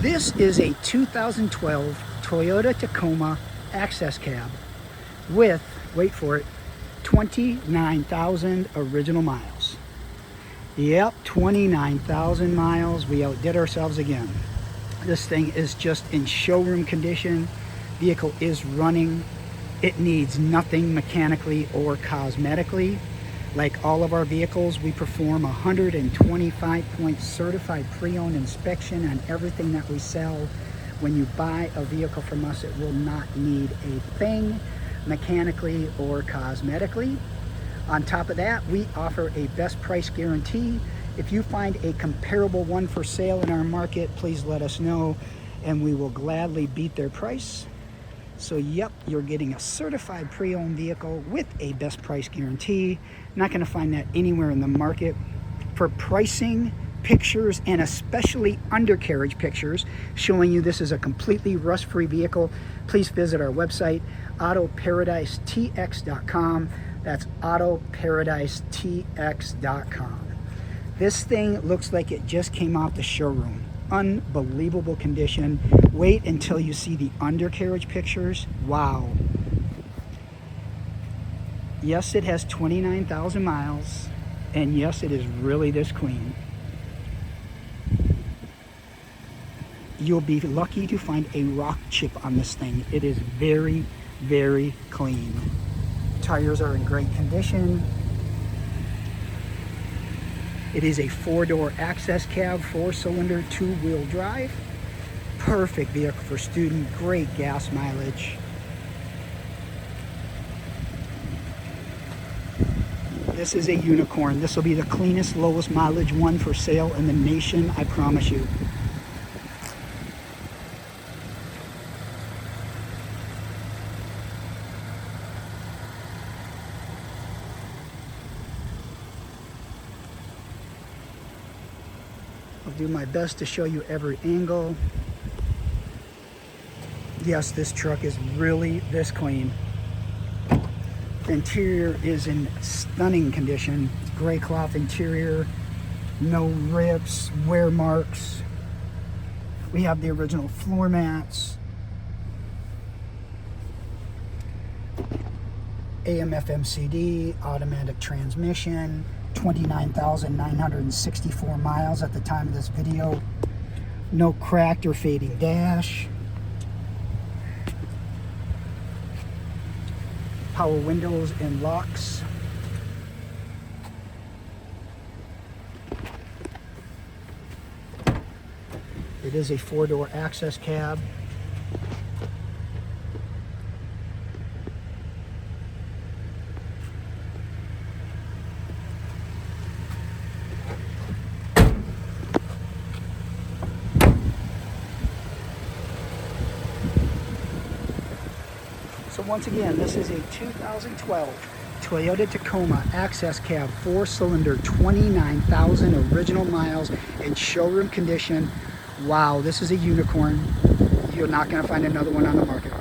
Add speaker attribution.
Speaker 1: This is a 2012 Toyota Tacoma access cab with, wait for it, 29,000 original miles. Yep, 29,000 miles. We outdid ourselves again. This thing is just in showroom condition. Vehicle is running. It needs nothing mechanically or cosmetically. Like all of our vehicles, we perform 125-point certified pre-owned inspection on everything that we sell. When you buy a vehicle from us, it will not need a thing mechanically or cosmetically. On top of that, we offer a best price guarantee. If you find a comparable one for sale in our market, please let us know and we will gladly beat their price. So yep, you're getting a certified pre-owned vehicle with a best price guarantee. Not going to find that anywhere in the market. For pricing, pictures, and especially undercarriage pictures showing you this is a completely rust-free vehicle, please visit our website, autoparadisetx.com. That's autoparadisetx.com. This thing looks like it just came off the showroom. Unbelievable condition. Wait until you see the undercarriage pictures. Wow. Yes, it has 29,000 miles, and yes, it is really this clean. You'll be lucky to find a rock chip on this thing. It is very, very clean. Tires are in great condition. It is a 4-door access cab, 4-cylinder, 2-wheel drive. Perfect vehicle for student, great gas mileage. This is a unicorn. This will be the cleanest, lowest mileage one for sale in the nation, I promise you. I'll do my best to show you every angle. Yes, this truck is really this clean. The interior is in stunning condition. It's gray cloth interior, no rips, wear marks. We have the original floor mats. AM/FM CD, automatic transmission. 29,964 miles at the time of this video. No cracked or fading dash. Power windows and locks. It is a 4-door access cab. So once again, this is a 2012 Toyota Tacoma access cab, 4-cylinder, 29,000 original miles in showroom condition. Wow, this is a unicorn. You're not going to find another one on the market.